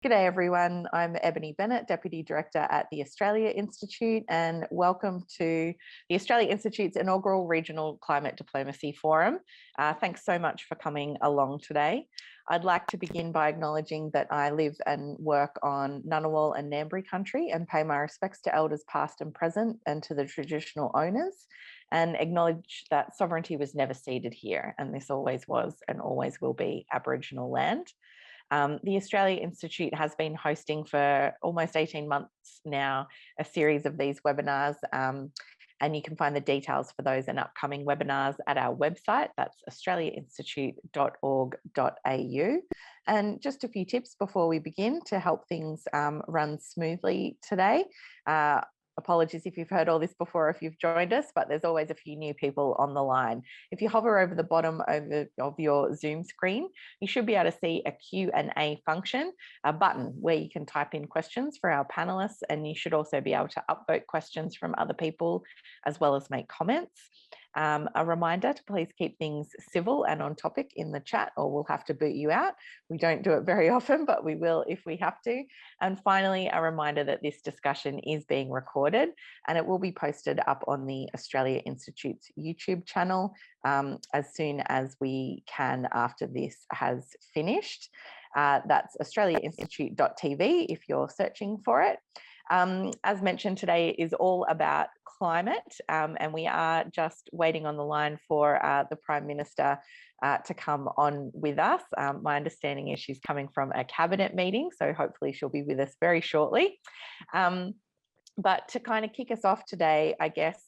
G'day everyone, I'm Ebony Bennett, Deputy Director at the Australia Institute, and welcome to the Australia Institute's inaugural Regional Climate Diplomacy Forum. Thanks so much for coming along today. I'd like to begin by acknowledging that I live and work on Ngunnawal and Ngambri country and pay my respects to elders past and present and to the traditional owners, and acknowledge that sovereignty was never ceded here, and this always was and always will be Aboriginal land. The Australia Institute has been hosting for almost 18 months now a series of these webinars, and you can find the details for those and upcoming webinars at our website. That's australiainstitute.org.au. And just a few tips before we begin to help things run smoothly today. Apologies if you've heard all this before, if you've joined us, but there's always a few new people on the line. If you hover over the bottom of your Zoom screen, you should be able to see a Q&A function, a button where you can type in questions for our panelists, and you should also be able to upvote questions from other people as well as make comments. A reminder to please keep things civil and on topic in the chat, or we'll have to boot you out. We don't do it very often, but we will if we have to. And finally, a reminder that this discussion is being recorded and it will be posted up on the Australia Institute's YouTube channel as soon as we can after this has finished. That's australiainstitute.tv if you're searching for it. As mentioned, today is all about climate, and we are just waiting on the line for the Prime Minister to come on with us. My understanding is she's coming from a cabinet meeting, so hopefully she'll be with us very shortly. But to kind of kick us off today, I guess,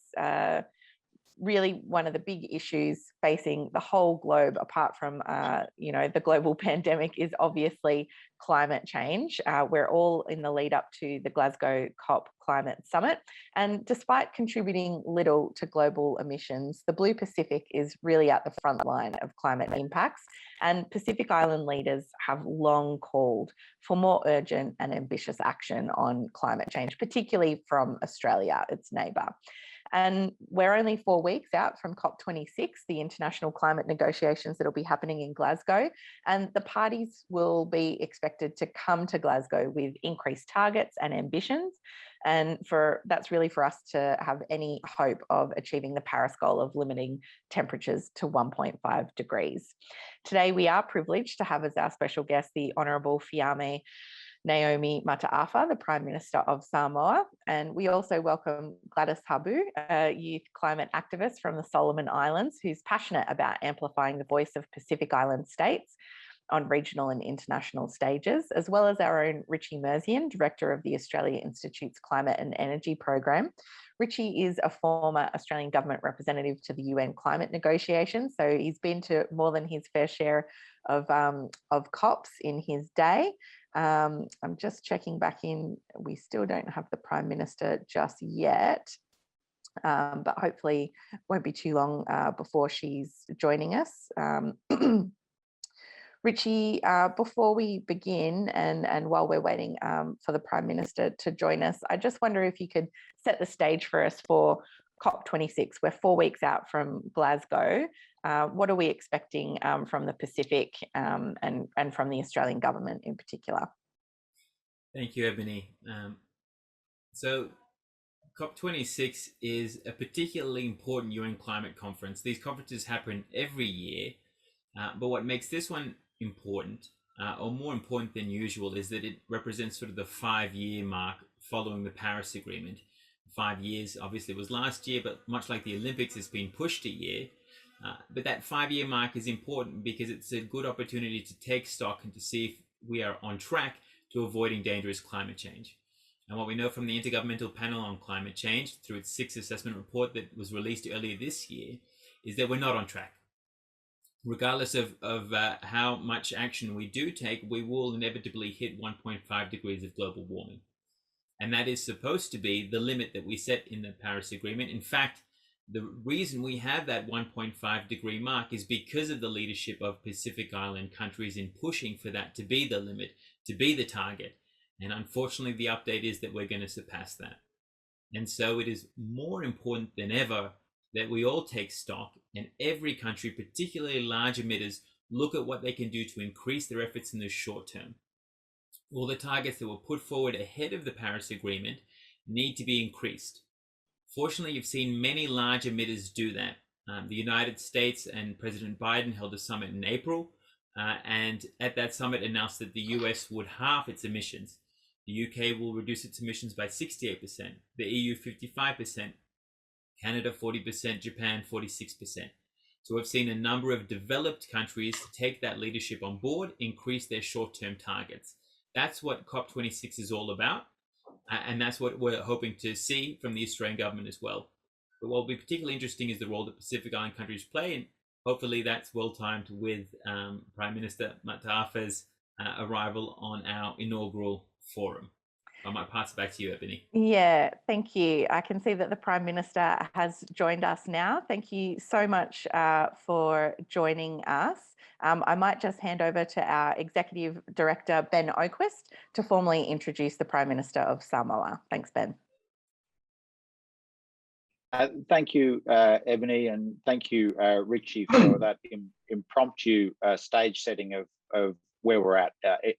really one of the big issues facing the whole globe, apart from the global pandemic, is obviously climate change. We're all in the lead up to the Glasgow COP Climate Summit, and despite contributing little to global emissions, the Blue Pacific is really at the front line of climate impacts, and Pacific Island leaders have long called for more urgent and ambitious action on climate change, particularly from Australia, its neighbour. And we're only 4 weeks out from COP26, the international climate negotiations that will be happening in Glasgow. And the parties will be expected to come to Glasgow with increased targets and ambitions. And that's really for us to have any hope of achieving the Paris goal of limiting temperatures to 1.5 degrees. Today, we are privileged to have as our special guest the Honourable Fiame Naomi Mata'afa, the Prime Minister of Samoa. And we also welcome Gladys Habu, a youth climate activist from the Solomon Islands, who's passionate about amplifying the voice of Pacific Island states on regional and international stages, as well as our own Richie Merzian, Director of the Australia Institute's Climate and Energy Program. Richie is a former Australian government representative to the UN climate negotiations, so he's been to more than his fair share of COPs in his day. I'm just checking back in. We still don't have the Prime Minister just yet, but hopefully it won't be too long before she's joining us. Richie, before we begin and while we're waiting for the Prime Minister to join us, I just wonder if you could set the stage for us for COP26. We're 4 weeks out from Glasgow. What are we expecting from the Pacific and from the Australian government in particular? Thank you, Ebony. So COP26 is a particularly important UN climate conference. These conferences happen every year, but what makes this one important, or more important than usual, is that it represents sort of the 5-year mark following the Paris Agreement. 5 years obviously was last year, but much like the Olympics, it's been pushed a year. But that 5-year mark is important because it's a good opportunity to take stock and to see if we are on track to avoiding dangerous climate change. And what we know from the Intergovernmental Panel on Climate Change, through its 6th assessment report that was released earlier this year, is that we're not on track. Regardless of how much action we do take, we will inevitably hit 1.5 degrees of global warming. And that is supposed to be the limit that we set in the Paris Agreement. In fact, the reason we have that 1.5 degree mark is because of the leadership of Pacific Island countries in pushing for that to be the limit, to be the target. And unfortunately, the update is that we're going to surpass that. And so it is more important than ever that we all take stock, and every country, particularly large emitters, look at what they can do to increase their efforts in the short term. all the targets that were put forward ahead of the Paris Agreement need to be increased. Fortunately, you've seen many large emitters do that. The United States and President Biden held a summit in April, and at that summit announced that the US would halve its emissions. The UK will reduce its emissions by 68%, the EU 55%, Canada 40%, Japan 46%. So we've seen a number of developed countries take that leadership on board, increase their short-term targets. That's what COP26 is all about, and that's what we're hoping to see from the Australian government as well. But what will be particularly interesting is the role that Pacific Island countries play, and hopefully that's well timed with Prime Minister Mata'afa's arrival on our inaugural forum. I might pass it back to you, Ebony. Yeah, thank you. I can see that the Prime Minister has joined us now. Thank you so much for joining us. I might just hand over to our Executive Director, Ben Oquist, to formally introduce the Prime Minister of Samoa. Thanks, Ben. Thank you, Ebony, and thank you, Richie, for that impromptu stage setting of where we're at.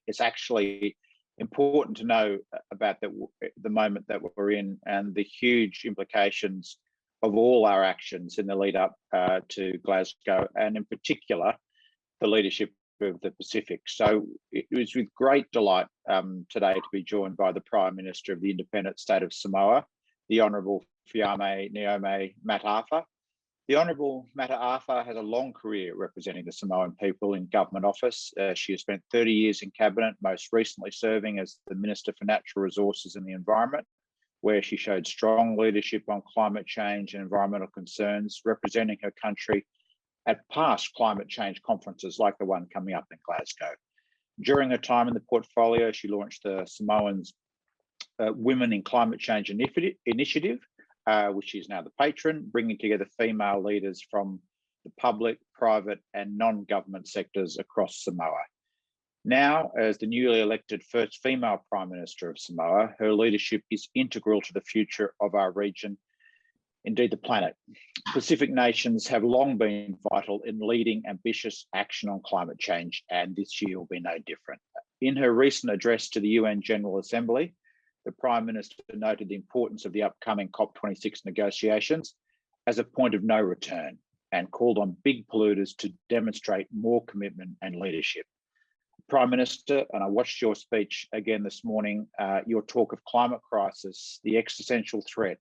It's actually important to know about the moment that we're in and the huge implications of all our actions in the lead up to Glasgow, and in particular, the leadership of the Pacific. So it was with great delight today to be joined by the Prime Minister of the Independent State of Samoa, the Honourable Fiame Naomi Mata'afa. The Honourable Mata'afa has a long career representing the Samoan people in government office. She has spent 30 years in cabinet, most recently serving as the Minister for Natural Resources and the Environment, where she showed strong leadership on climate change and environmental concerns, representing her country at past climate change conferences like the one coming up in Glasgow. During her time in the portfolio, she launched the Samoans Women in Climate Change Initiative, which is now the patron, bringing together female leaders from the public, private and non-government sectors across Samoa. Now, as the newly elected first female Prime Minister of Samoa, her leadership is integral to the future of our region, indeed the planet. Pacific nations have long been vital in leading ambitious action on climate change, and this year will be no different. In her recent address to the UN General Assembly, the Prime Minister noted the importance of the upcoming COP26 negotiations as a point of no return and called on big polluters to demonstrate more commitment and leadership. Prime Minister, and I watched your speech again this morning, your talk of climate crisis, the existential threat,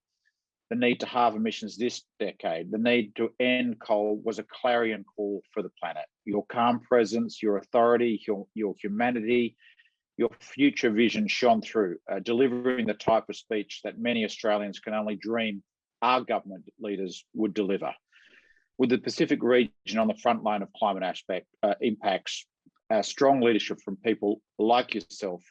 the need to halve emissions this decade, the need to end coal was a clarion call for the planet. Your calm presence, your authority, your humanity, your future vision shone through, delivering the type of speech that many Australians can only dream our government leaders would deliver. With the Pacific region on the front line of climate impacts, strong leadership from people like yourself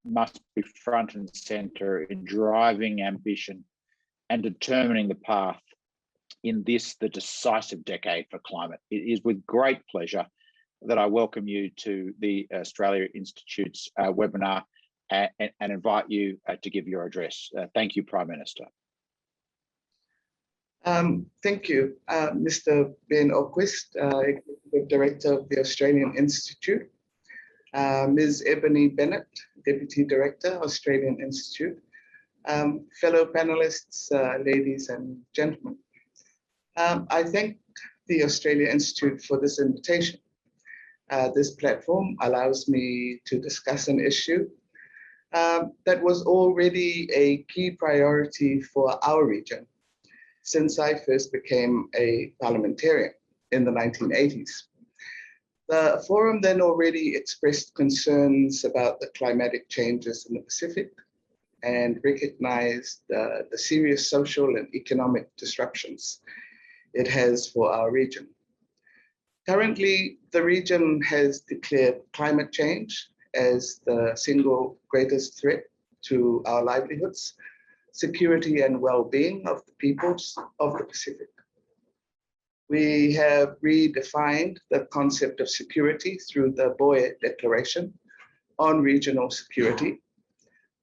must be front and centre in driving ambition and determining the path in this, the decisive decade for climate. It is with great pleasure that I welcome you to the Australia Institute's webinar and invite you to give your address. Thank you, Prime Minister. Thank you, Mr. Ben Oquist, Executive Director of the Australian Institute, Ms. Ebony Bennett, Deputy Director, Australian Institute, fellow panelists, ladies and gentlemen. I thank the Australia Institute for this invitation. This platform allows me to discuss an issue that was already a key priority for our region since I first became a parliamentarian in the 1980s. The forum then already expressed concerns about the climatic changes in the Pacific and recognized the serious social and economic disruptions it has for our region. Currently, the region has declared climate change as the single greatest threat to our livelihoods, security and well-being of the peoples of the Pacific. We have redefined the concept of security through the Boe Declaration on Regional Security,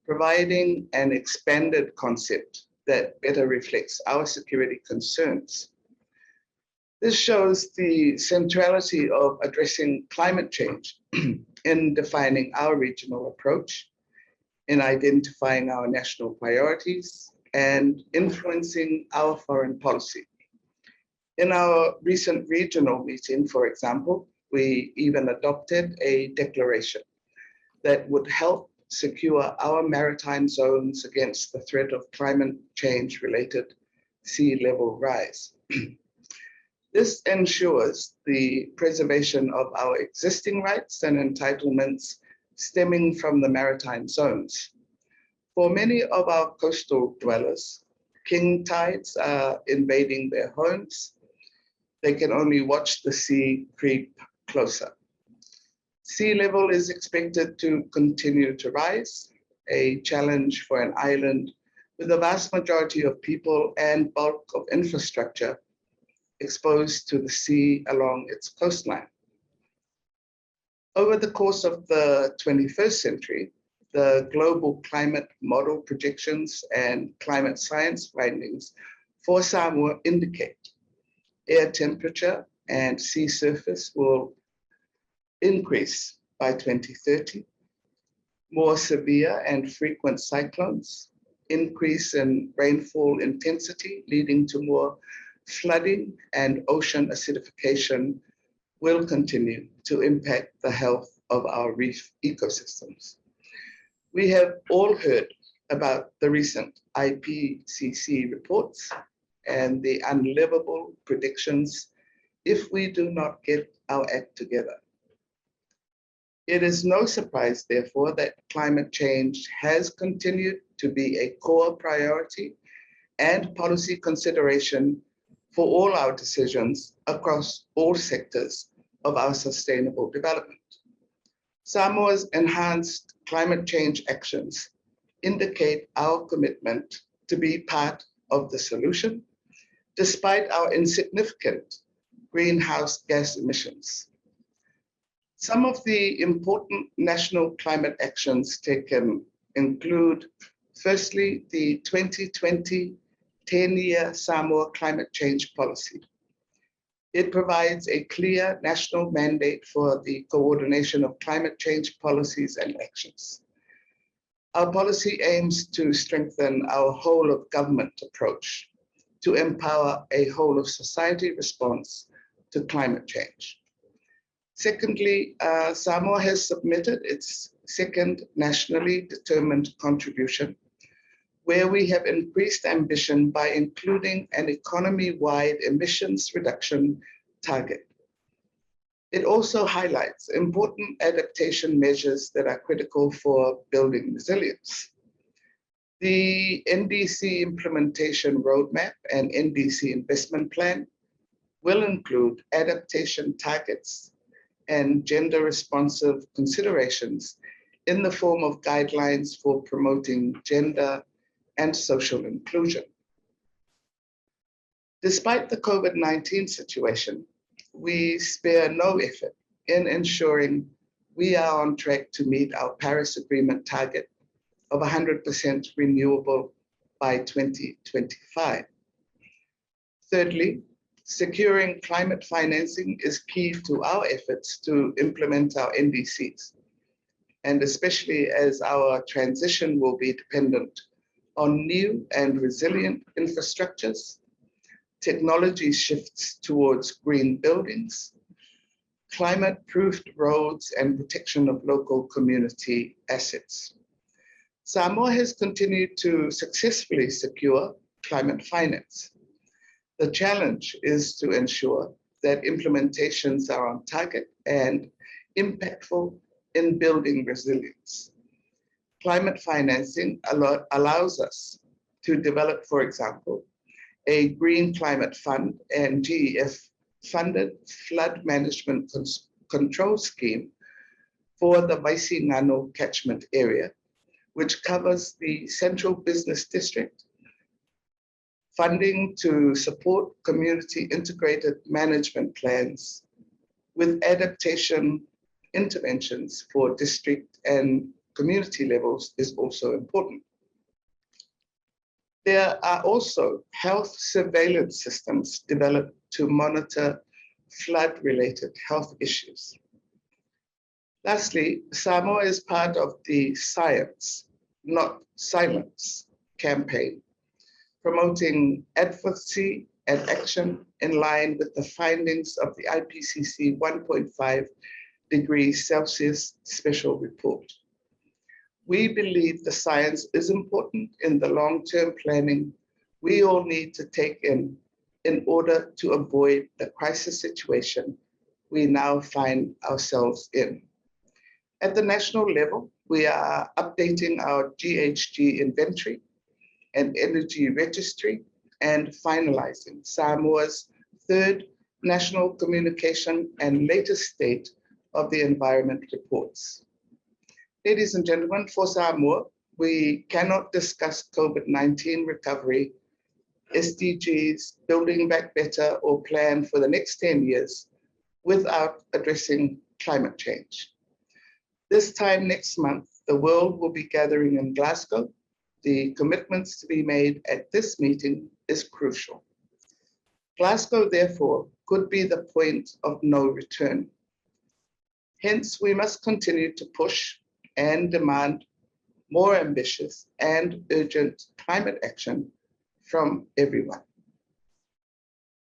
providing an expanded concept that better reflects our security concerns. This shows the centrality of addressing climate change in defining our regional approach, in identifying our national priorities, and influencing our foreign policy. In our recent regional meeting, for example, we even adopted a declaration that would help secure our maritime zones against the threat of climate change-related sea level rise. This ensures the preservation of our existing rights and entitlements stemming from the maritime zones. For many of our coastal dwellers, king tides are invading their homes. They can only watch the sea creep closer. Sea level is expected to continue to rise, a challenge for an island with a vast majority of people and bulk of infrastructure exposed to the sea along its coastline. Over the course of the 21st century, the global climate model projections and climate science findings for Samoa indicate air temperature and sea surface will increase by 2030, more severe and frequent cyclones, increase in rainfall intensity leading to more flooding, and ocean acidification will continue to impact the health of our reef ecosystems. We have all heard about the recent IPCC reports and the unlivable predictions if we do not get our act together. It is no surprise, therefore, that climate change has continued to be a core priority and policy consideration for all our decisions across all sectors of our sustainable development. Samoa's enhanced climate change actions indicate our commitment to be part of the solution, despite our insignificant greenhouse gas emissions. Some of the important national climate actions taken include, firstly, the 2020 10-year Samoa climate change policy. It provides a clear national mandate for the coordination of climate change policies and actions. Our policy aims to strengthen our whole of government approach to empower a whole of society response to climate change. Secondly, Samoa has submitted its second nationally determined contribution, where we have increased ambition by including an economy-wide emissions reduction target. It also highlights important adaptation measures that are critical for building resilience. The NDC implementation roadmap and NDC investment plan will include adaptation targets and gender responsive considerations in the form of guidelines for promoting gender and social inclusion. Despite the COVID-19 situation, we spare no effort in ensuring we are on track to meet our Paris Agreement target of 100% renewable by 2025. Thirdly, securing climate financing is key to our efforts to implement our NDCs, and especially as our transition will be dependent on new and resilient infrastructures, technology shifts towards green buildings, climate-proofed roads, and protection of local community assets. Samoa has continued to successfully secure climate finance. The challenge is to ensure that implementations are on target and impactful in building resilience. Climate financing allows us to develop, for example, a Green Climate Fund and GEF-funded flood management control scheme for the Vaisinano catchment area, which covers the Central Business District, funding to support community integrated management plans with adaptation interventions for district and community levels is also important. There are also health surveillance systems developed to monitor flood-related health issues. Lastly, Samoa is part of the Science, Not Silence campaign, promoting advocacy and action in line with the findings of the IPCC 1.5 degrees Celsius special report. We believe the science is important in the long-term planning we all need to take in order to avoid the crisis situation we now find ourselves in. At the national level, we are updating our GHG inventory and energy registry and finalizing Samoa's third national communication and latest state of the environment reports. Ladies and gentlemen, for Samoa, we cannot discuss COVID-19 recovery, SDGs, building back better, or plan for the next 10 years without addressing climate change. This time next month, the world will be gathering in Glasgow. The commitments to be made at this meeting is crucial. Glasgow, therefore, could be the point of no return. Hence, we must continue to push and demand more ambitious and urgent climate action from everyone.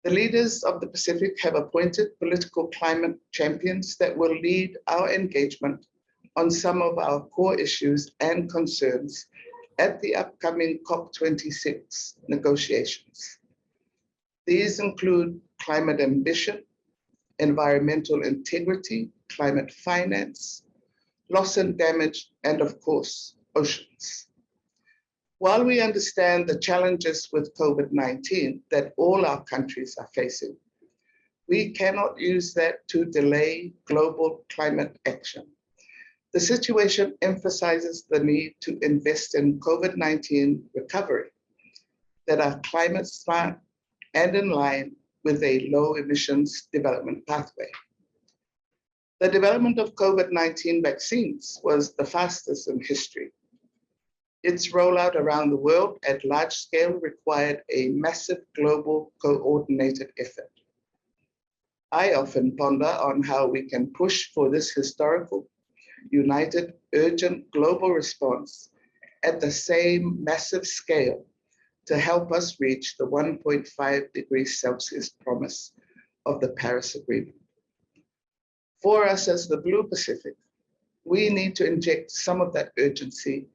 The leaders of the Pacific have appointed political climate champions that will lead our engagement on some of our core issues and concerns at the upcoming COP26 negotiations. These include climate ambition, environmental integrity, climate finance, loss and damage, and of course, oceans. While we understand the challenges with COVID-19 that all our countries are facing, we cannot use that to delay global climate action. The situation emphasizes the need to invest in COVID-19 recovery that are climate smart and in line with a low emissions development pathway. The development of COVID-19 vaccines was the fastest in history. Its rollout around the world at large scale required a massive global coordinated effort. I often ponder on how we can push for this historical, united, urgent global response at the same massive scale to help us reach the 1.5 degrees Celsius promise of the Paris Agreement. For us as the Blue Pacific, we need to inject some of that urgency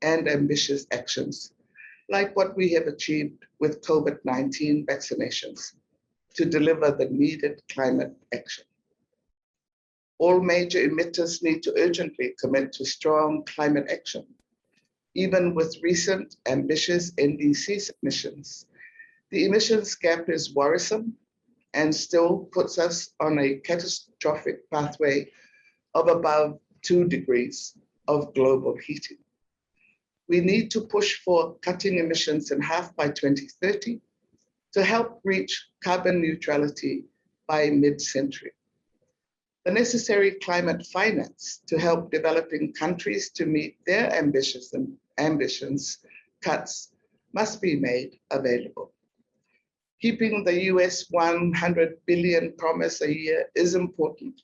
and ambitious actions, like what we have achieved with COVID-19 vaccinations, to deliver the needed climate action. All major emitters need to urgently commit to strong climate action. Even with recent ambitious NDC submissions, the emissions gap is worrisome and still puts us on a catastrophic pathway of above 2 degrees of global heating. We need to push for cutting emissions in half by 2030 to help reach carbon neutrality by mid-century. The necessary climate finance to help developing countries to meet their ambitions cuts must be made available. Keeping the US 100 billion promise a year is important,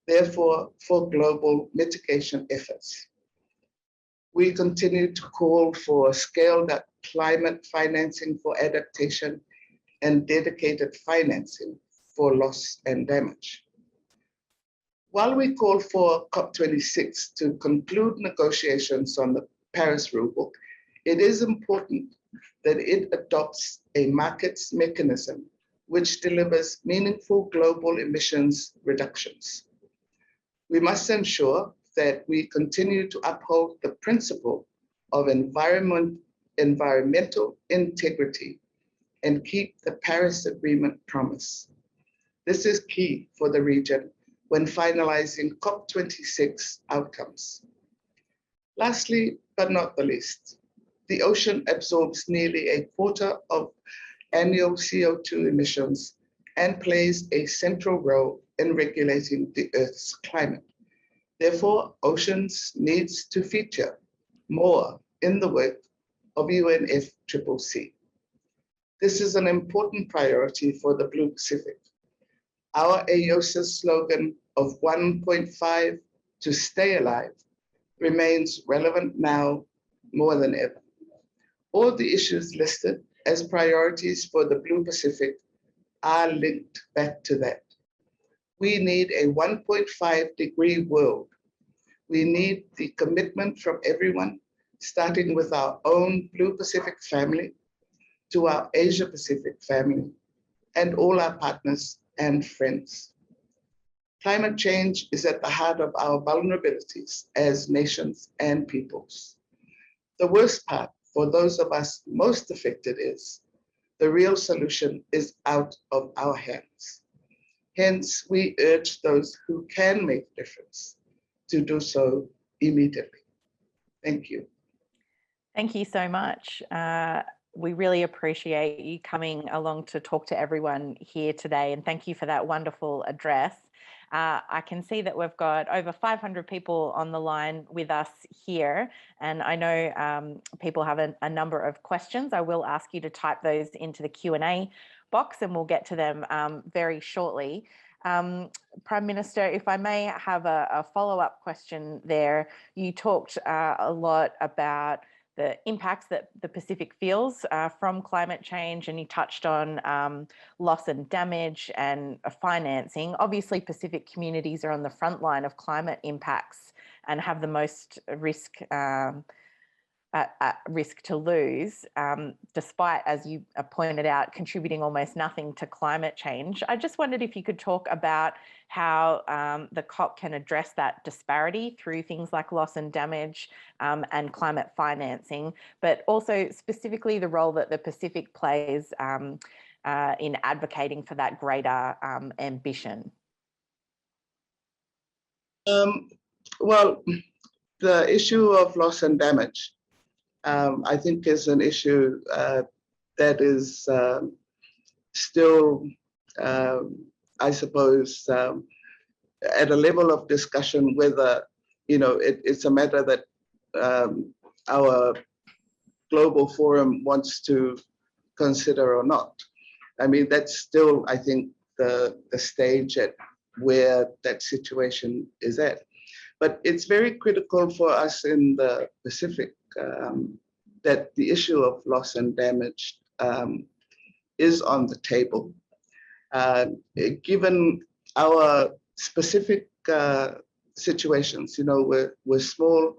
therefore, for global mitigation efforts. We continue to call for scaled-up climate financing for adaptation and dedicated financing for loss and damage. While we call for COP26 to conclude negotiations on the Paris rulebook, it is important that it adopts a markets mechanism which delivers meaningful global emissions reductions. We must ensure that we continue to uphold the principle of environmental integrity and keep the Paris Agreement promise. This is key for the region when finalizing COP26 outcomes. Lastly, but not the least, the ocean absorbs nearly a quarter of annual CO2 emissions and plays a central role in regulating the Earth's climate. Therefore, oceans needs to feature more in the work of UNFCCC. This is an important priority for the Blue Pacific. Our AOSIS slogan of 1.5 to stay alive remains relevant now more than ever. All the issues listed as priorities for the Blue Pacific are linked back to that. We need a 1.5-degree world. We need the commitment from everyone, starting with our own Blue Pacific family to our Asia Pacific family and all our partners and friends. Climate change is at the heart of our vulnerabilities as nations and peoples. The worst part for those of us most affected is the real solution is out of our hands. Hence, we urge those who can make a difference to do so immediately. Thank you. Thank you so much. We really appreciate you coming along to talk to everyone here today, and thank you for that wonderful address. I can see that we've got over 500 people on the line with us here, and I know people have a number of questions. I will ask you to type those into the Q&A box and we'll get to them very shortly. Prime Minister, if I may have a follow-up question there. You talked a lot about the impacts that the Pacific feels from climate change, and you touched on loss and damage and financing. Obviously, Pacific communities are on the front line of climate impacts and have the most risk at risk to lose, despite, as you pointed out, contributing almost nothing to climate change. I just wondered if you could talk about how the COP can address that disparity through things like loss and damage and climate financing, but also specifically the role that the Pacific plays in advocating for that greater ambition. Well, the issue of loss and damage, I think, is an issue that is still, I suppose, at a level of discussion whether, it's a matter that our global forum wants to consider or not. I mean, that's still, I think, the stage at where that situation is at. But it's very critical for us in the Pacific that the issue of loss and damage is on the table. Given our specific situations, we're small,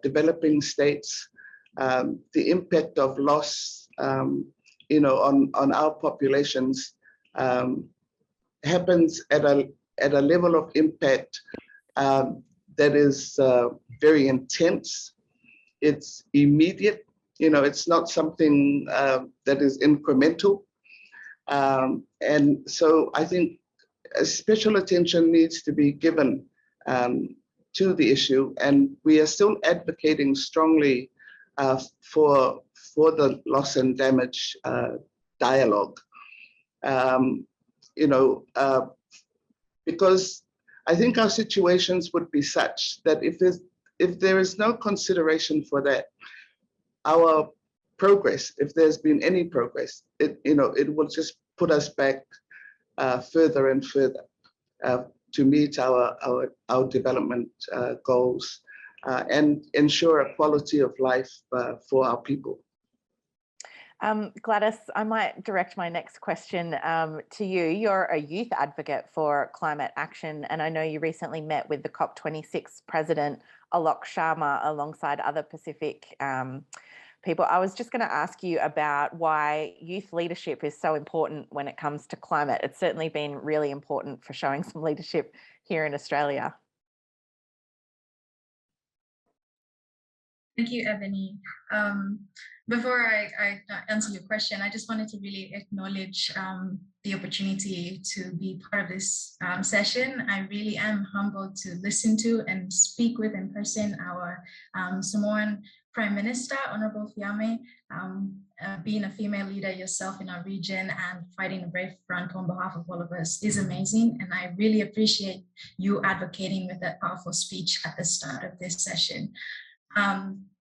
developing states, the impact of loss, on our populations happens at a level of impact that is very intense. It's immediate. It's not something that is incremental. And so I think special attention needs to be given to the issue, and we are still advocating strongly for the loss and damage dialogue. Because I think our situations would be such that if there is no consideration for that, our progress, if there's been any progress, it will just put us back further and further to meet our development goals and ensure a quality of life for our people. Gladys, I might direct my next question to you. You're a youth advocate for climate action, and I know you recently met with the COP26 President, Alok Sharma, alongside other Pacific people. I was just going to ask you about why youth leadership is so important when it comes to climate. It's certainly been really important for showing some leadership here in Australia. Thank you, Ebony. Before I answer your question, I just wanted to really acknowledge the opportunity to be part of this session. I really am humbled to listen to and speak with in person our Samoan Prime Minister, Honourable Fiame. Being a female leader yourself in our region and fighting a brave front on behalf of all of us is amazing. And I really appreciate you advocating with that powerful speech at the start of this session.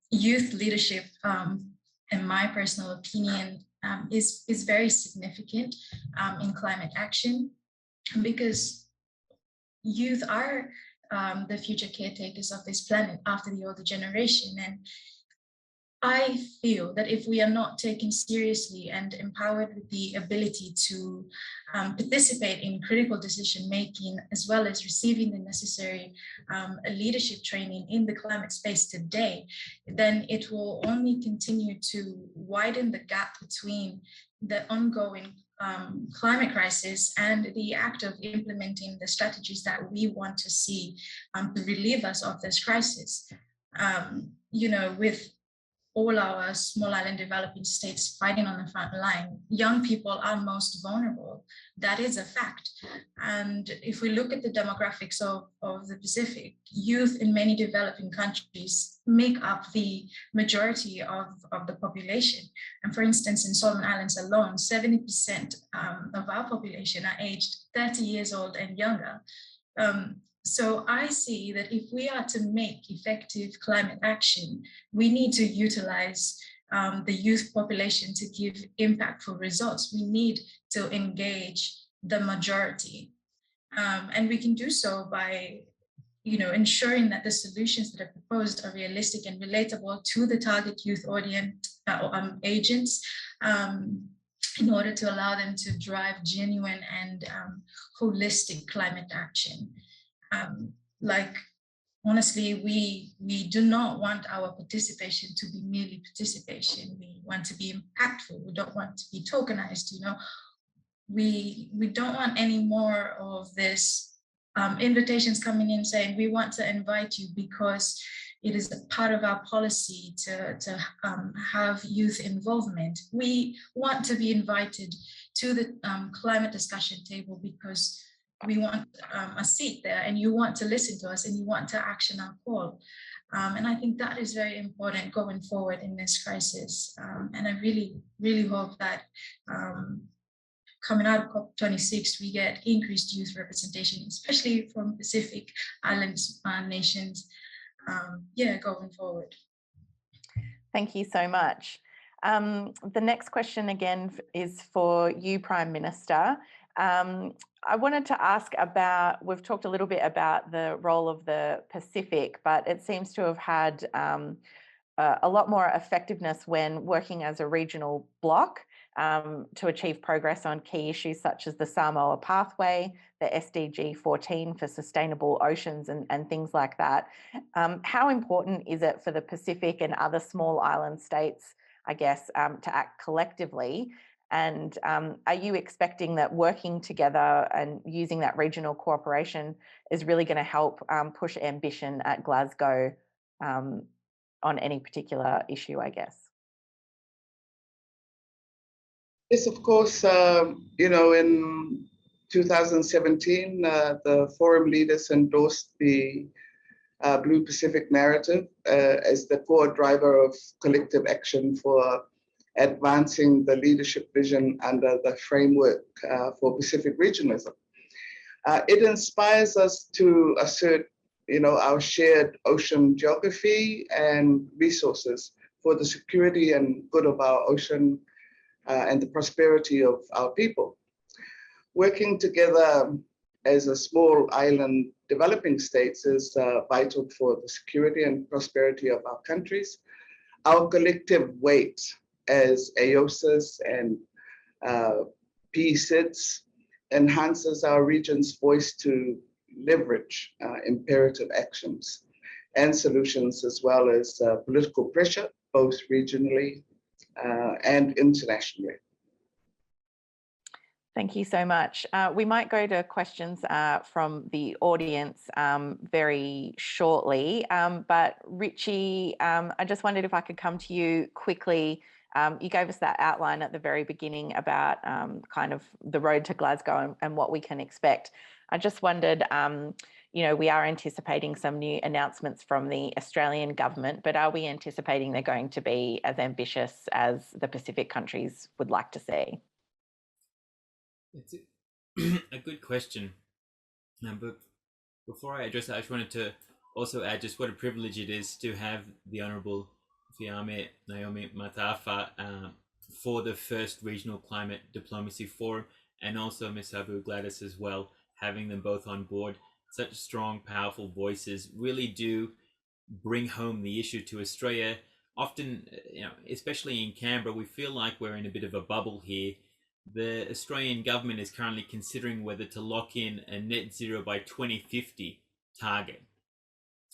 Youth leadership, in my personal opinion, is very significant in climate action, because youth are the future caretakers of this planet after the older generation. And I feel that if we are not taken seriously and empowered with the ability to participate in critical decision making, as well as receiving the necessary leadership training in the climate space today, then it will only continue to widen the gap between the ongoing climate crisis and the act of implementing the strategies that we want to see to relieve us of this crisis. With all our small island developing states fighting on the front line, young people are most vulnerable. That is a fact. And if we look at the demographics of the Pacific, youth in many developing countries make up the majority of the population. And for instance, in Solomon Islands alone, 70% of our population are aged 30 years old and younger. So I see that if we are to make effective climate action, we need to utilize the youth population to give impactful results. We need to engage the majority. And we can do so by ensuring that the solutions that are proposed are realistic and relatable to the target youth audience agents, in order to allow them to drive genuine and holistic climate action. Honestly, we do not want our participation to be merely participation. We want to be impactful. We don't want to be tokenized. We don't want any more of this invitations coming in saying we want to invite you because it is a part of our policy to have youth involvement. We want to be invited to the climate discussion table because we want a seat there, and you want to listen to us, and you want to action our call. And I think that is very important going forward in this crisis. And I really, really hope that coming out of COP26, we get increased youth representation, especially from Pacific Islands nations, going forward. Thank you so much. The next question again is for you, Prime Minister. I wanted to ask about, we've talked a little bit about the role of the Pacific, but it seems to have had a lot more effectiveness when working as a regional bloc to achieve progress on key issues such as the Samoa Pathway, the SDG 14 for sustainable oceans and things like that. How important is it for the Pacific and other small island states, I guess, to act collectively? And are you expecting that working together and using that regional cooperation is really going to help push ambition at Glasgow on any particular issue, I guess? Yes, of course. In 2017, the forum leaders endorsed the Blue Pacific narrative as the core driver of collective action for advancing the leadership vision under the framework for Pacific regionalism. It inspires us to assert, our shared ocean geography and resources for the security and good of our ocean and the prosperity of our people. Working together as a small island developing states is vital for the security and prosperity of our countries. Our collective weight as AOSIS and PSIDS enhances our region's voice to leverage imperative actions and solutions, as well as political pressure, both regionally and internationally. Thank you so much. We might go to questions from the audience very shortly, but Richie, I just wondered if I could come to you quickly. You gave us that outline at the very beginning about kind of the road to Glasgow and what we can expect. I just wondered, we are anticipating some new announcements from the Australian government, but are we anticipating they're going to be as ambitious as the Pacific countries would like to see? It's a good question. But before I address that, I just wanted to also add just what a privilege it is to have the Honourable Fiame Naomi Mata'afa for the first Regional Climate Diplomacy Forum, and also Ms. Abu Gladys as well, having them both on board. such strong, powerful voices really do bring home the issue to Australia. Often, especially in Canberra, we feel like we're in a bit of a bubble here. The Australian government is currently considering whether to lock in a net zero by 2050 target.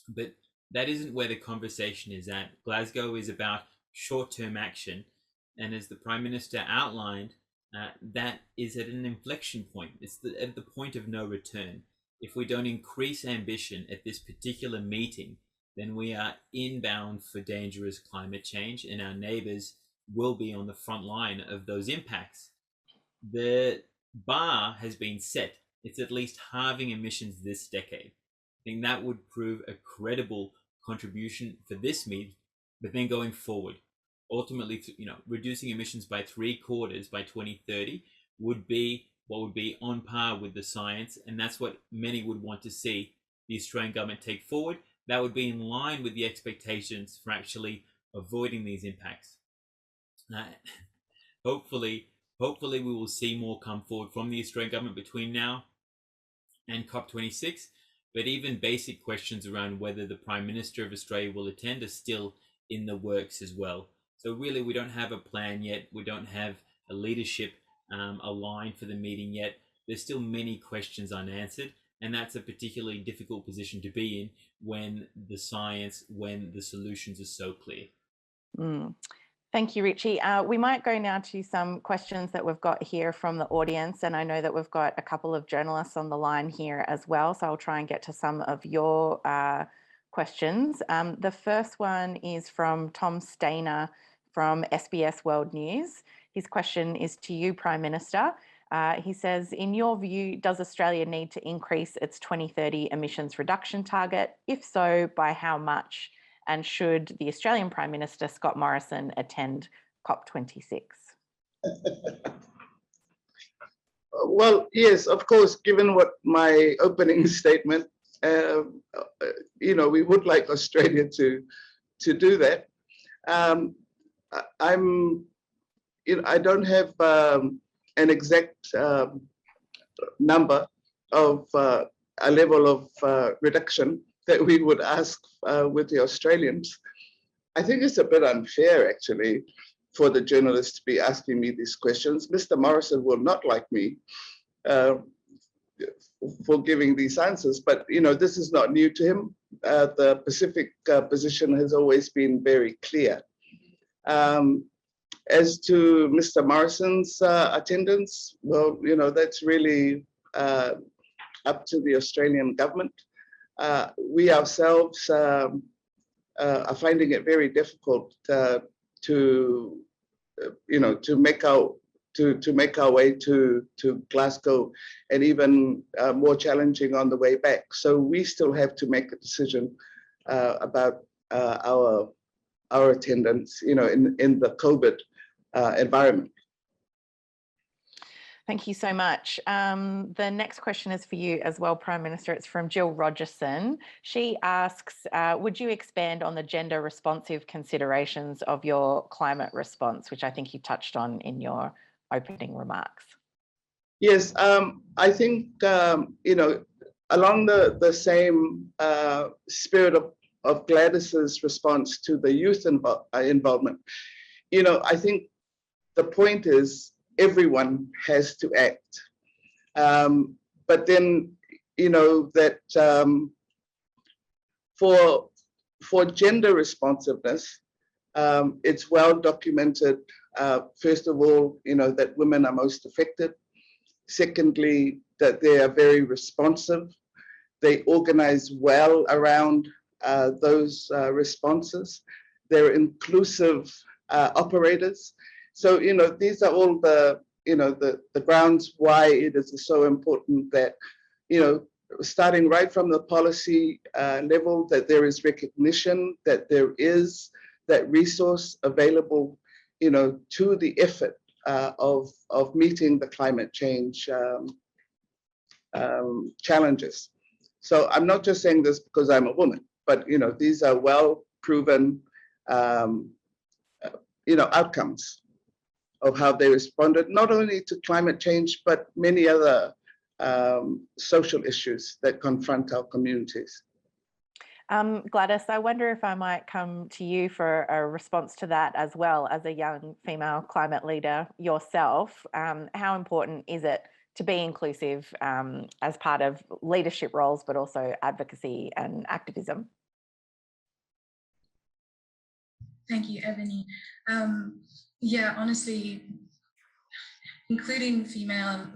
But that isn't where the conversation is at. Glasgow is about short-term action. And as the Prime Minister outlined, that is at an inflection point. It's at the point of no return. If we don't increase ambition at this particular meeting, then we are inbound for dangerous climate change, and our neighbours will be on the front line of those impacts. The bar has been set. It's at least halving emissions this decade. I think that would prove a credible contribution for this meet, but then going forward, ultimately, reducing emissions by 3/4 by 2030 would be what would be on par with the science, and that's what many would want to see the Australian government take forward. That would be in line with the expectations for actually avoiding these impacts. Hopefully we will see more come forward from the Australian government between now and COP26, but even basic questions around whether the Prime Minister of Australia will attend are still in the works as well. So really, we don't have a plan yet. We don't have a leadership aligned for the meeting yet. There's still many questions unanswered, and that's a particularly difficult position to be in when the solutions are so clear. Thank you, Richie. We might go now to some questions that we've got here from the audience, and I know that we've got a couple of journalists on the line here as well, so I'll try and get to some of your questions. The first one is from Tom Stainer from SBS World News. His question is to you, Prime Minister. He says, in your view, does Australia need to increase its 2030 emissions reduction target? If so, by how much? And should the Australian Prime Minister, Scott Morrison, attend COP26? Well, yes, of course, given what my opening statement, we would like Australia to do that. I don't have an exact number of a level of reduction that we would ask with the Australians. I think it's a bit unfair, actually, for the journalists to be asking me these questions. Mr. Morrison will not like me for giving these answers, but this is not new to him. The Pacific position has always been very clear. As to Mr. Morrison's attendance, well, that's really up to the Australian government. We ourselves are finding it very difficult to make our way to Glasgow, and even more challenging on the way back. So we still have to make a decision about our attendance, in the COVID environment. Thank you so much. The next question is for you as well, Prime Minister. It's from Jill Rogerson. She asks, would you expand on the gender responsive considerations of your climate response, which I think you touched on in your opening remarks? Yes, I think, along the same spirit of Gladys's response to the youth involvement, I think the point is, everyone has to act. But then, that for gender responsiveness, it's well documented, first of all, that women are most affected. Secondly, that they are very responsive. They organize well around those responses. They're inclusive operators. So, these are all the grounds why it is so important that, starting right from the policy level, that there is recognition that there is that resource available, to the effort of meeting the climate change challenges. So I'm not just saying this because I'm a woman, but, these are well proven, outcomes of how they responded, not only to climate change, but many other social issues that confront our communities. Gladys, I wonder if I might come to you for a response to that as well, as a young female climate leader yourself. How important is it to be inclusive as part of leadership roles, but also advocacy and activism? Thank you, Ebony. Yeah, honestly, including female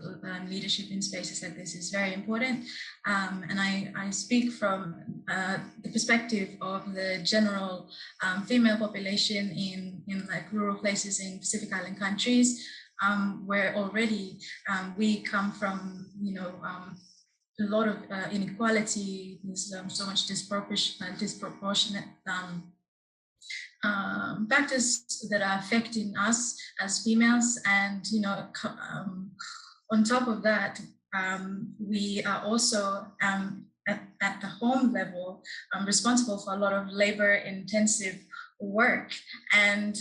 leadership in spaces like this is very important. And I speak from the perspective of the general female population in like rural places in Pacific Island countries, where already we come from, you know, a lot of inequality. There's so much disproportionate factors that are affecting us as females, and you know, on top of that, we are also at the home level responsible for a lot of labor-intensive work, and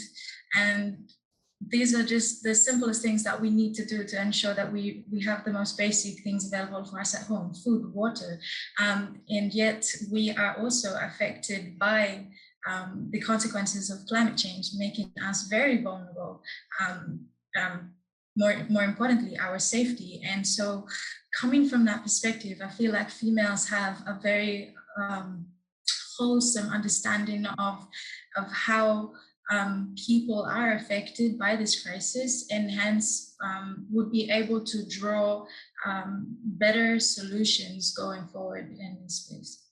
these are just the simplest things that we need to do to ensure that we have the most basic things available for us at home: food, water, and yet we are also affected by the consequences of climate change, making us very vulnerable. More importantly, our safety. And so, coming from that perspective, I feel like females have a very wholesome understanding of how people are affected by this crisis, and hence would be able to draw better solutions going forward in this space.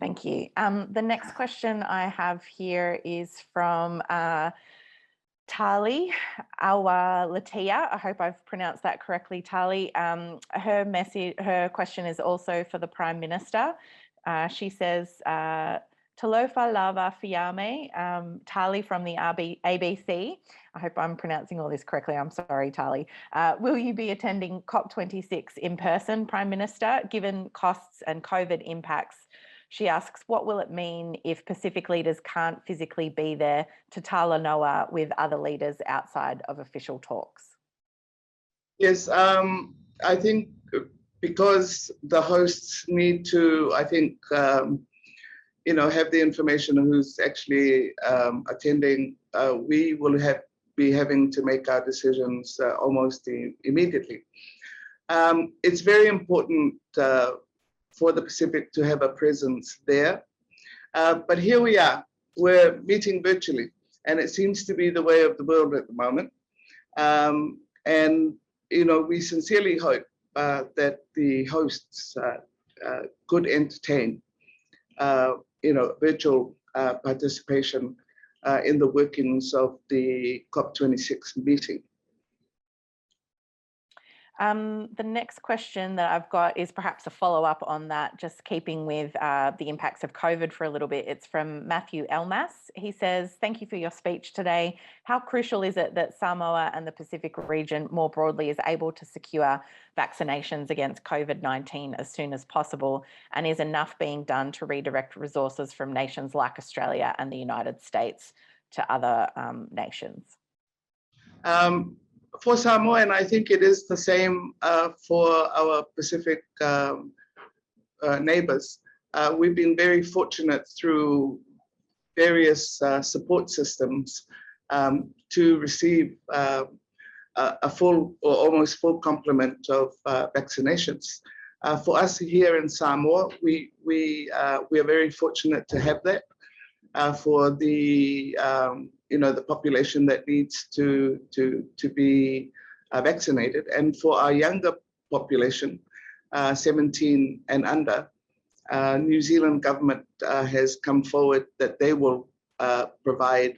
Thank you. The next question I have here is from Tali Awalatia. I hope I've pronounced that correctly, Tali. Her question is also for the Prime Minister. She says, Talofa lava Fiame, Tali from the ABC. I hope I'm pronouncing all this correctly. I'm sorry, Tali. Will you be attending COP26 in person, Prime Minister, given costs and COVID impacts? She asks, what will it mean if Pacific leaders can't physically be there to Talanoa with other leaders outside of official talks? Yes, I think because the hosts need to, I think, you know, have the information of who's actually attending, we will be having to make our decisions almost immediately. It's very important for the Pacific to have a presence there. But here we are, we're meeting virtually, and it seems to be the way of the world at the moment. And, you know, we sincerely hope that the hosts could entertain, you know, virtual participation in the workings of the COP26 meeting. The next question that I've got is perhaps a follow-up on that, just keeping with the impacts of COVID for a little bit. It's from Matthew Elmas. He says, thank you for your speech today. How crucial is it that Samoa and the Pacific region more broadly is able to secure vaccinations against COVID-19 as soon as possible? And is enough being done to redirect resources from nations like Australia and the United States to other nations? For Samoa, and I think it is the same for our Pacific neighbors, we've been very fortunate through various support systems to receive a full or almost full complement of vaccinations. For us here in Samoa, we are very fortunate to have that for the you know, the population that needs to be vaccinated, and for our younger population, 17 and under, New Zealand government has come forward that they will provide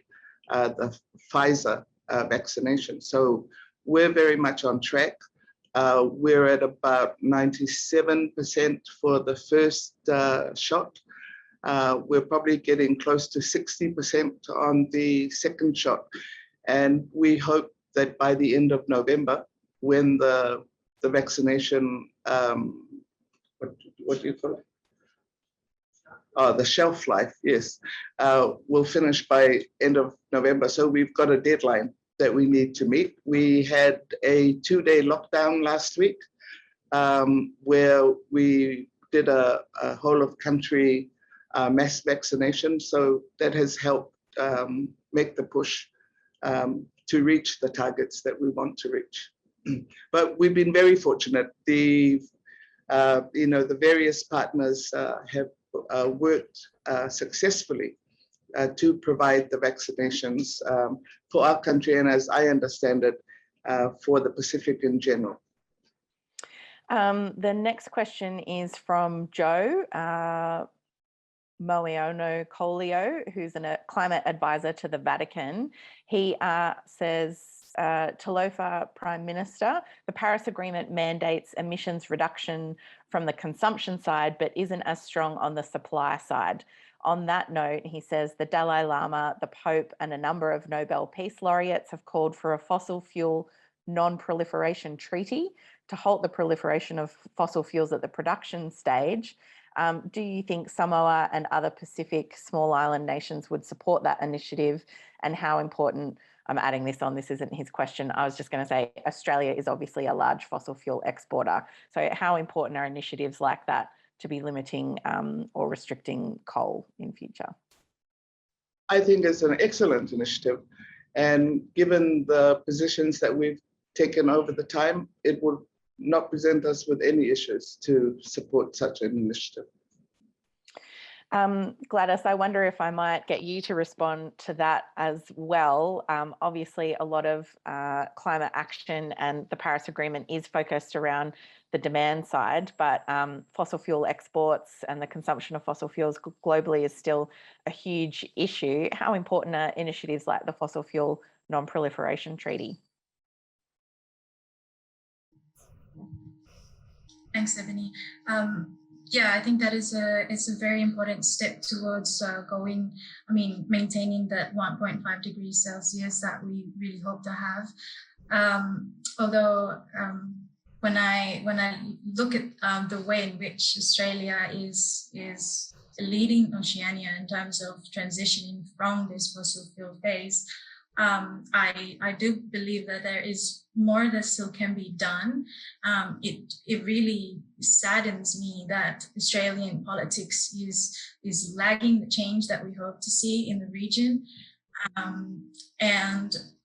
the Pfizer vaccination. So we're very much on track. We're at about 97% for the first shot. We're probably getting close to 60% on the second shot. And we hope that by the end of November, when the vaccination, what do you call it? Oh, the shelf life, yes, will finish by end of November. So we've got a deadline that we need to meet. We had a 2-day lockdown last week. where we did a whole of country mass vaccination. So that has helped make the push to reach the targets that we want to reach. But we've been very fortunate. The various partners have worked successfully to provide the vaccinations for our country, and as I understand it, for the Pacific in general. The next question is from Joe Moiono Colio, who's a climate advisor to the Vatican. He says, Talofa Prime Minister, the Paris Agreement mandates emissions reduction from the consumption side, but isn't as strong on the supply side. On that note, he says the Dalai Lama, the Pope, and a number of Nobel Peace Laureates have called for a fossil fuel non-proliferation treaty to halt the proliferation of fossil fuels at the production stage. Do you think Samoa and other Pacific small island nations would support that initiative, and how important, I'm adding this on, this isn't his question, I was just going to say Australia is obviously a large fossil fuel exporter. So how important are initiatives like that to be limiting or restricting coal in future? I think it's an excellent initiative. And given the positions that we've taken over the time, it would not present us with any issues to support such an initiative. Gladys, I wonder if I might get you to respond to that as well. Obviously, a lot of climate action and the Paris Agreement is focused around the demand side, but fossil fuel exports and the consumption of fossil fuels globally is still a huge issue. How important are initiatives like the Fossil Fuel Non-Proliferation Treaty? Thanks, Ebony. Yeah, I think that it's a very important step towards maintaining that 1.5 degrees Celsius that we really hope to have. Although when I look at the way in which Australia is leading Oceania in terms of transitioning from this fossil fuel phase, I do believe that there is more that still can be done. It really saddens me that Australian politics is lagging the change that we hope to see in the region.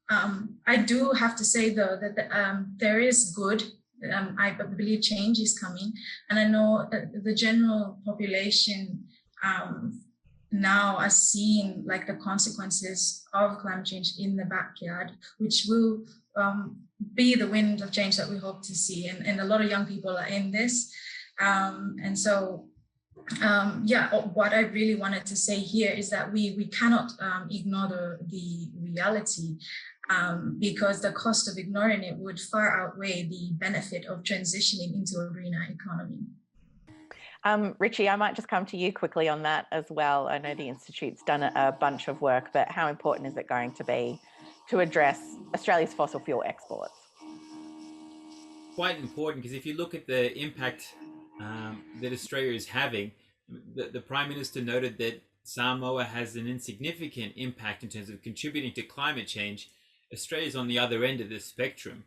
I do have to say though that there is good. I believe change is coming, and I know the general population now are seeing like the consequences of climate change in the backyard, which will be the wind of change that we hope to see. And a lot of young people are in this. What I really wanted to say here is that we cannot ignore the reality, because the cost of ignoring it would far outweigh the benefit of transitioning into a greener economy. Richie, I might just come to you quickly on that as well. I know the Institute's done a bunch of work, but how important is it going to be to address Australia's fossil fuel exports? Quite important, because if you look at the impact that Australia is having, the Prime Minister noted that Samoa has an insignificant impact in terms of contributing to climate change. Australia's on the other end of the spectrum.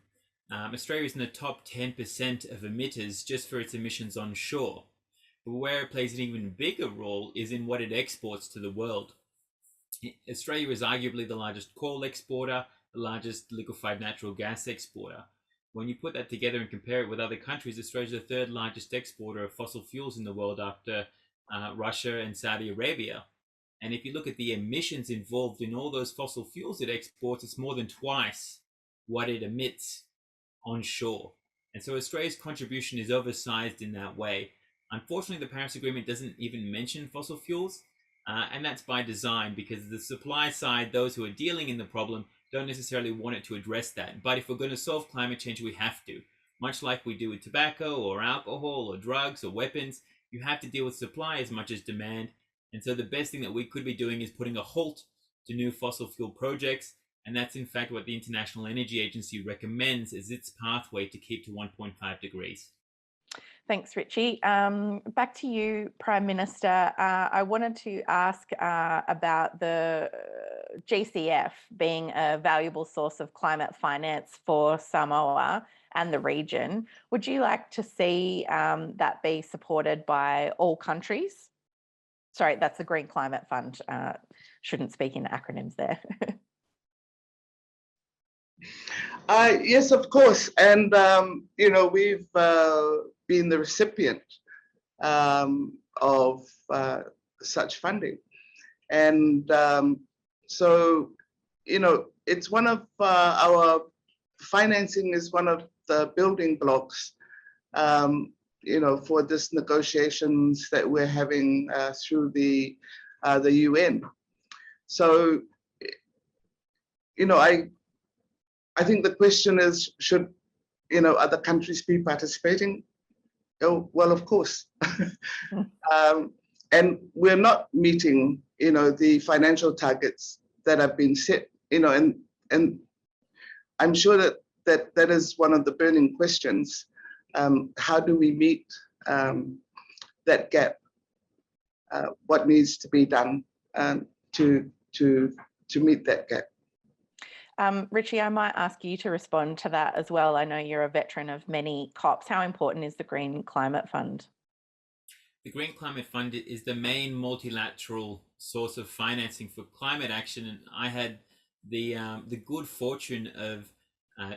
Australia is in the top 10% of emitters just for its emissions onshore. But where it plays an even bigger role is in what it exports to the world. Australia is arguably the largest coal exporter, the largest liquefied natural gas exporter. When you put that together and compare it with other countries, Australia is the third largest exporter of fossil fuels in the world after Russia and Saudi Arabia. And if you look at the emissions involved in all those fossil fuels it exports, it's more than twice what it emits onshore. And so Australia's contribution is oversized in that way. Unfortunately, the Paris Agreement doesn't even mention fossil fuels, and that's by design, because the supply side, those who are dealing in the problem, don't necessarily want it to address that. But if we're going to solve climate change, we have to. Much like we do with tobacco or alcohol or drugs or weapons, you have to deal with supply as much as demand. And so the best thing that we could be doing is putting a halt to new fossil fuel projects. And that's in fact what the International Energy Agency recommends as its pathway to keep to 1.5 degrees. Thanks, Richie. Back to you, Prime Minister. I wanted to ask about the GCF being a valuable source of climate finance for Samoa and the region, would you like to see that be supported by all countries? Sorry, that's the Green Climate Fund. Shouldn't speak in acronyms there. Yes, of course. And, we've been the recipient of such funding. And so, it's one of our financing is one of the building blocks, for this negotiations that we're having through the UN. So, I think the question is, should, other countries be participating? Oh, well, of course. And we're not meeting, the financial targets that have been set, and I'm sure that is one of the burning questions. How do we meet that gap? What needs to be done to meet that gap? Richie, I might ask you to respond to that as well. I know you're a veteran of many COPs. How important is the Green Climate Fund? The Green Climate Fund is the main multilateral source of financing for climate action, and I had the good fortune of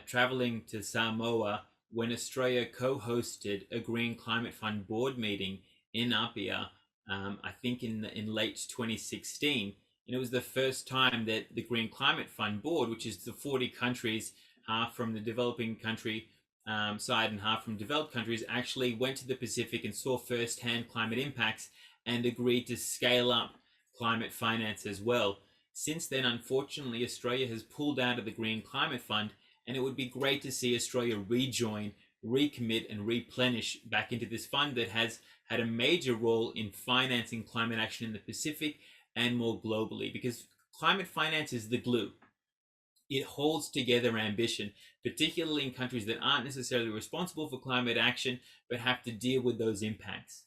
traveling to Samoa when Australia co-hosted a Green Climate Fund board meeting in Apia, I think in late 2016. And it was the first time that the Green Climate Fund board, which is the 40 countries, half from the developing country side and half from developed countries, actually went to the Pacific and saw firsthand climate impacts and agreed to scale up climate finance as well. Since then, unfortunately, Australia has pulled out of the Green Climate Fund, and it would be great to see Australia rejoin, recommit and replenish back into this fund that has had a major role in financing climate action in the Pacific and more globally, because climate finance is the glue. It holds together ambition, particularly in countries that aren't necessarily responsible for climate action, but have to deal with those impacts.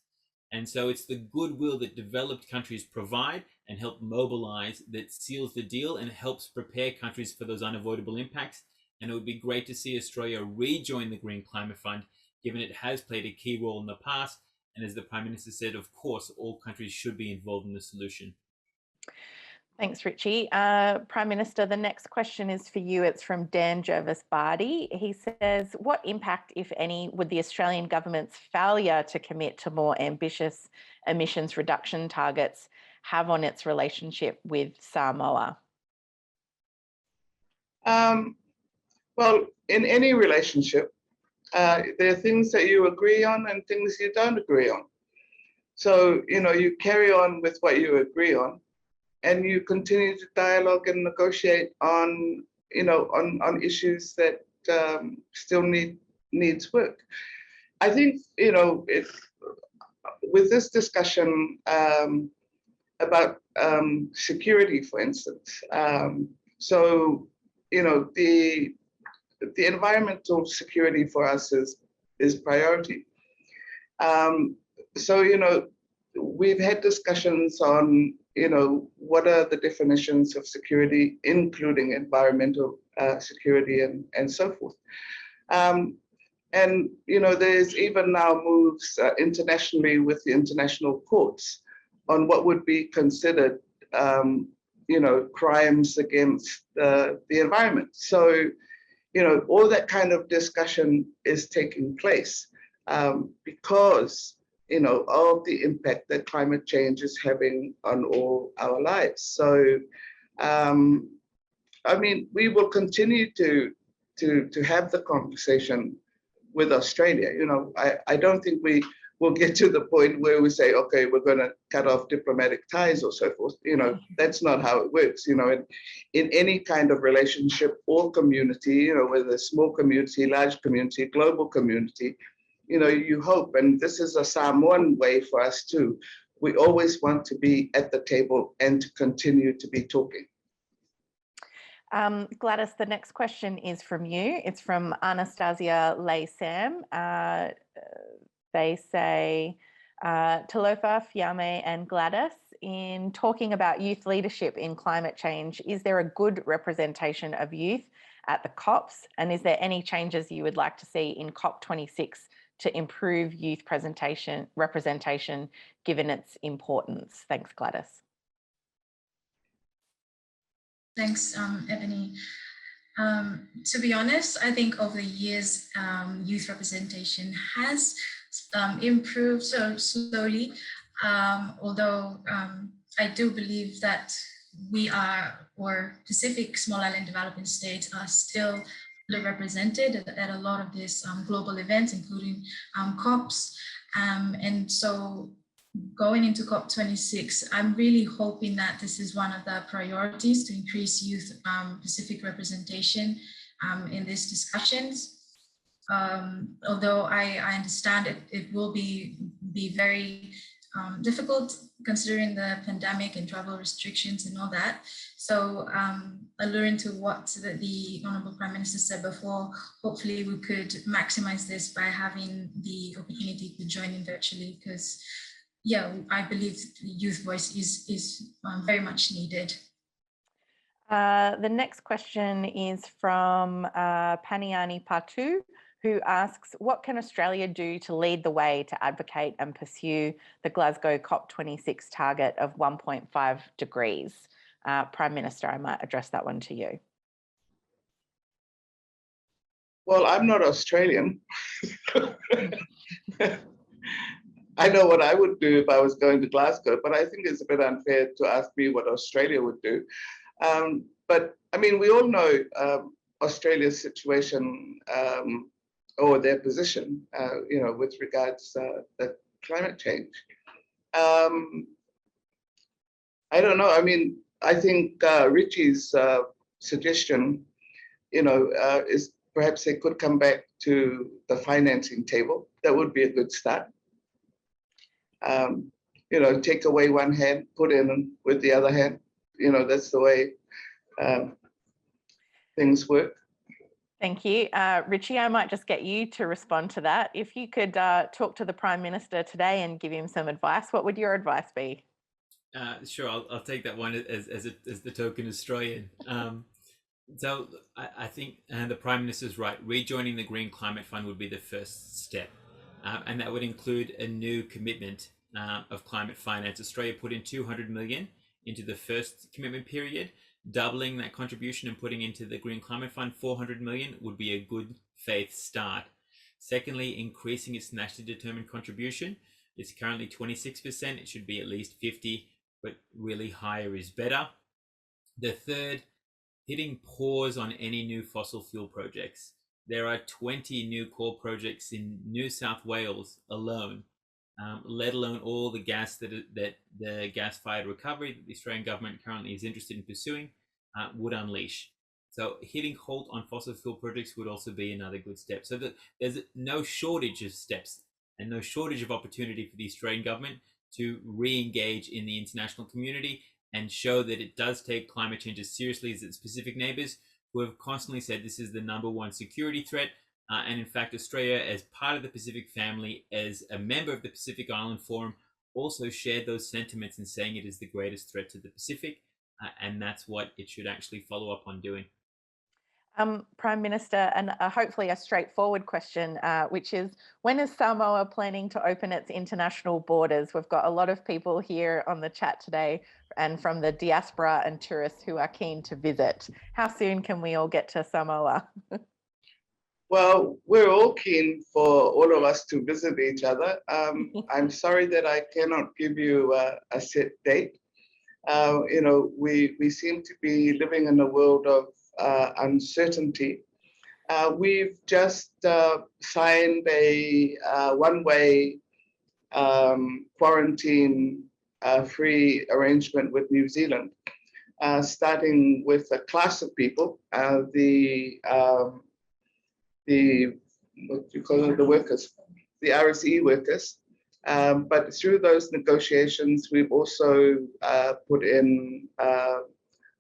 And so it's the goodwill that developed countries provide and help mobilize that seals the deal and helps prepare countries for those unavoidable impacts. And it would be great to see Australia rejoin the Green Climate Fund, given it has played a key role in the past. And as the Prime Minister said, of course, all countries should be involved in the solution. Thanks, Richie. Prime Minister, the next question is for you. It's from Dan Jervis Bardi. He says, what impact, if any, would the Australian government's failure to commit to more ambitious emissions reduction targets have on its relationship with Samoa? Well, in any relationship, there are things that you agree on and things you don't agree on. So, you carry on with what you agree on, and you continue to dialogue and negotiate on, on issues that still needs work. I think, with this discussion about security, for instance, so, the environmental security for us is priority. So, we've had discussions on, what are the definitions of security, including environmental security and so forth. And, there's even now moves internationally with the international courts on what would be considered, crimes against the environment. So, all that kind of discussion is taking place because of the impact that climate change is having on all our lives. So, we will continue to have the conversation with Australia. I don't think we will get to the point where we say, okay, we're going to cut off diplomatic ties or so forth. That's not how it works. In any kind of relationship or community, whether small community, large community, global community, you hope, and this is a Samoan way for us too, we always want to be at the table and to continue to be talking. Gladys, the next question is from you. It's from Anastasia Lay-Sam. They say, Talofa, Fiame and Gladys, in talking about youth leadership in climate change, is there a good representation of youth at the COPs? And is there any changes you would like to see in COP26 to improve youth representation given its importance? Thanks, Gladys. Thanks, Ebony. To be honest, I think over the years, youth representation has improved so slowly, although I do believe that we are, or Pacific Small Island Developing States are still underrepresented at a lot of these global events, including COPs. And so going into COP26, I'm really hoping that this is one of the priorities to increase youth Pacific representation in these discussions. Although I understand it will be very difficult considering the pandemic and travel restrictions and all that. So alluring to what the Honourable Prime Minister said before, hopefully we could maximize this by having the opportunity to join in virtually, because yeah, I believe the youth voice is very much needed. The next question is from Paniani Patu, who asks, what can Australia do to lead the way to advocate and pursue the Glasgow COP26 target of 1.5 degrees? Prime Minister, I might address that one to you. Well, I'm not Australian. I know what I would do if I was going to Glasgow, but I think it's a bit unfair to ask me what Australia would do. But I mean, we all know Australia's situation or their position, you know, with regards to climate change. I don't know. I mean, I think Richie's suggestion, you know, is perhaps they could come back to the financing table. That would be a good start. You know, take away one hand, put in with the other hand. You know, that's the way things work. Thank you. Richie, I might just get you to respond to that. If you could talk to the Prime Minister today and give him some advice, what would your advice be? Sure, I'll take that one as the token Australian. So I think the Prime Minister's right. Rejoining the Green Climate Fund would be the first step. And that would include a new commitment of climate finance. Australia put in 200 million into the first commitment period. Doubling that contribution and putting into the Green Climate Fund 400 million would be a good faith start. Secondly, increasing its nationally determined contribution. It's currently 26%. It should be at least 50, but really higher is better. The third, hitting pause on any new fossil fuel projects. There are 20 new coal projects in New South Wales alone, let alone all the gas that the gas-fired recovery that the Australian government currently is interested in pursuing would unleash. So hitting halt on fossil fuel projects would also be another good step. So that there's no shortage of steps and no shortage of opportunity for the Australian government to re-engage in the international community and show that it does take climate change as seriously as its Pacific neighbours, who have constantly said this is the #1 security threat. And in fact, Australia, as part of the Pacific family, as a member of the Pacific Island Forum, also shared those sentiments in saying it is the greatest threat to the Pacific. And that's what it should actually follow up on doing. Prime Minister, and hopefully a straightforward question, which is, when is Samoa planning to open its international borders? We've got a lot of people here on the chat today and from the diaspora and tourists who are keen to visit. How soon can we all get to Samoa? Well, we're all keen for all of us to visit each other. I'm sorry that I cannot give you a set date. You know, we seem to be living in a world of uncertainty. We've just signed a one-way quarantine-free arrangement with New Zealand, starting with a class of people, what do you call it, the workers, the RSE workers. But through those negotiations, we've also put in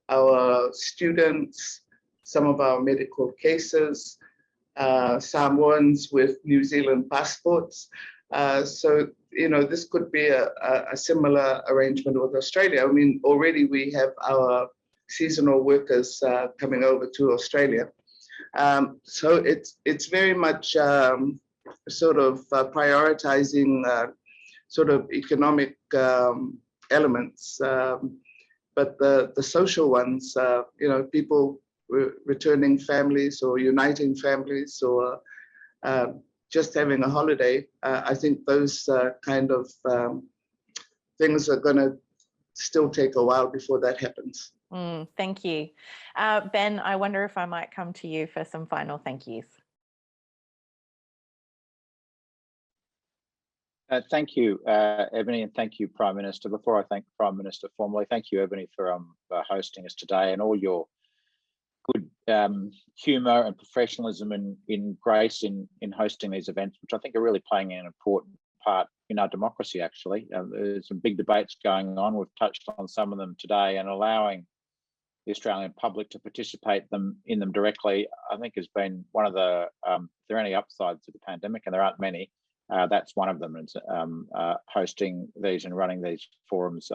our students, some of our medical cases, Samoans with New Zealand passports. So, this could be a similar arrangement with Australia. I mean, already we have our seasonal workers coming over to Australia. So it's very much sort of prioritizing sort of economic elements, but the social ones, people returning families or uniting families or just having a holiday. I think those kind of things are going to still take a while before that happens. Thank you. Ben, I wonder if I might come to you for some final thank yous. Thank you, Ebony, and thank you, Prime Minister. Before I thank the Prime Minister formally, thank you, Ebony, for hosting us today and all your good humour and professionalism in grace in hosting these events, which I think are really playing an important part in our democracy, actually. There's some big debates going on. We've touched on some of them today, and allowing the Australian public to participate in them directly, I think has been one of the, if there are any upsides of the pandemic, and there aren't many, that's one of them. And hosting these and running these forums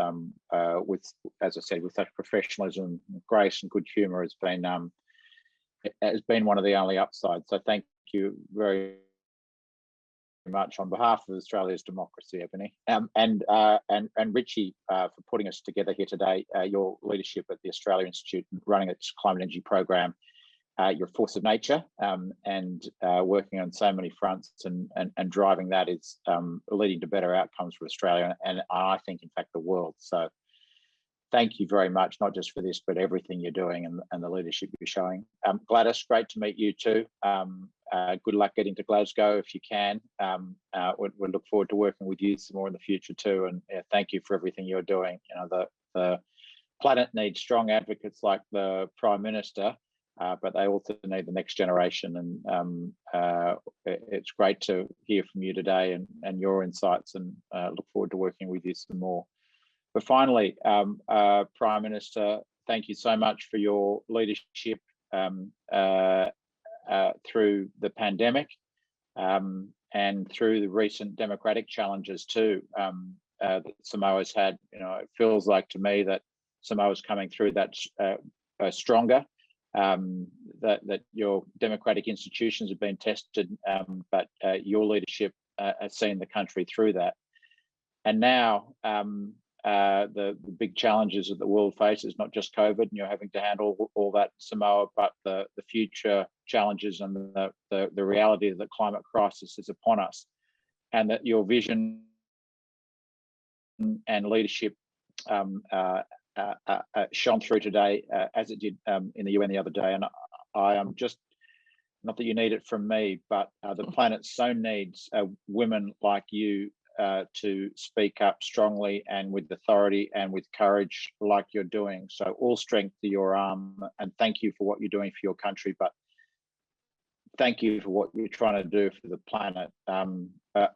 with, as I said, with such professionalism, grace, and good humour has been one of the only upsides. So thank you very much on behalf of Australia's democracy, Ebony, and Richie for putting us together here today. Your leadership at the Australia Institute, running its climate energy program. Your force of nature and working on so many fronts and driving that is leading to better outcomes for Australia and I think, in fact, the world. So thank you very much, not just for this, but everything you're doing and the leadership you're showing. Gladys, great to meet you too. Good luck getting to Glasgow if you can. We look forward to working with you some more in the future too. And thank you for everything you're doing. The planet needs strong advocates like the Prime Minister. But they also need the next generation, and it's great to hear from you today and your insights, and look forward to working with you some more. But finally, Prime Minister, thank you so much for your leadership through the pandemic and through the recent democratic challenges too that Samoa's had. It feels like to me that Samoa's coming through that stronger. That your democratic institutions have been tested, but your leadership has seen the country through that. And now the big challenges that the world faces, not just COVID, and you're having to handle all that Samoa, but the future challenges and the reality that the climate crisis is upon us, and that your vision and leadership shone through today as it did in the UN the other day. And I am just, not that you need it from me, but the planet so needs women like you to speak up strongly and with authority and with courage like you're doing. So all strength to your arm, and thank you for what you're doing for your country, but thank you for what you're trying to do for the planet.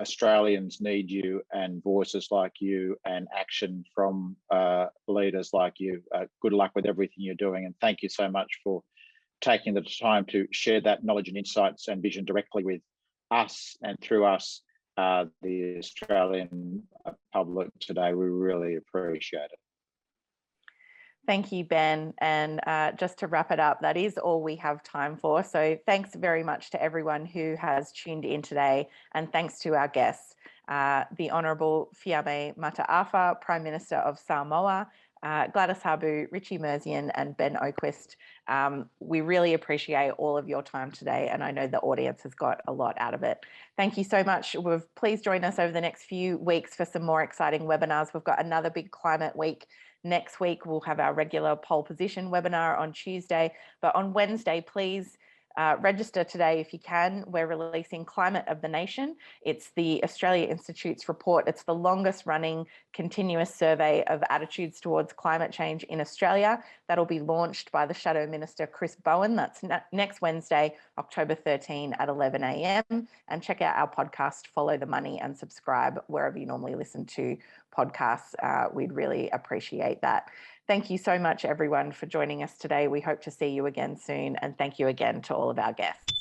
Australians need you and voices like you and action from leaders like you. Good luck with everything you're doing, and thank you so much for taking the time to share that knowledge and insights and vision directly with us and through us, the Australian public today. We really appreciate it. Thank you, Ben. And just to wrap it up, that is all we have time for. So thanks very much to everyone who has tuned in today. And thanks to our guests, the Honourable Fiame Mata'afa, Prime Minister of Samoa, Gladys Habu, Richie Merzian and Ben Oquist. We really appreciate all of your time today, and I know the audience has got a lot out of it. Thank you so much. Please join us over the next few weeks for some more exciting webinars. We've got another big climate week. Next week, we'll have our regular pole position webinar on Tuesday, but on Wednesday, please register today if you can. We're releasing Climate of the Nation. It's the Australia Institute's report. It's the longest running continuous survey of attitudes towards climate change in Australia. That'll be launched by the Shadow Minister, Chris Bowen. That's next Wednesday, October 13 at 11 a.m. And check out our podcast, Follow the Money, and subscribe wherever you normally listen to podcasts. We'd really appreciate that. Thank you so much, everyone, for joining us today. We hope to see you again soon. And thank you again to all of our guests.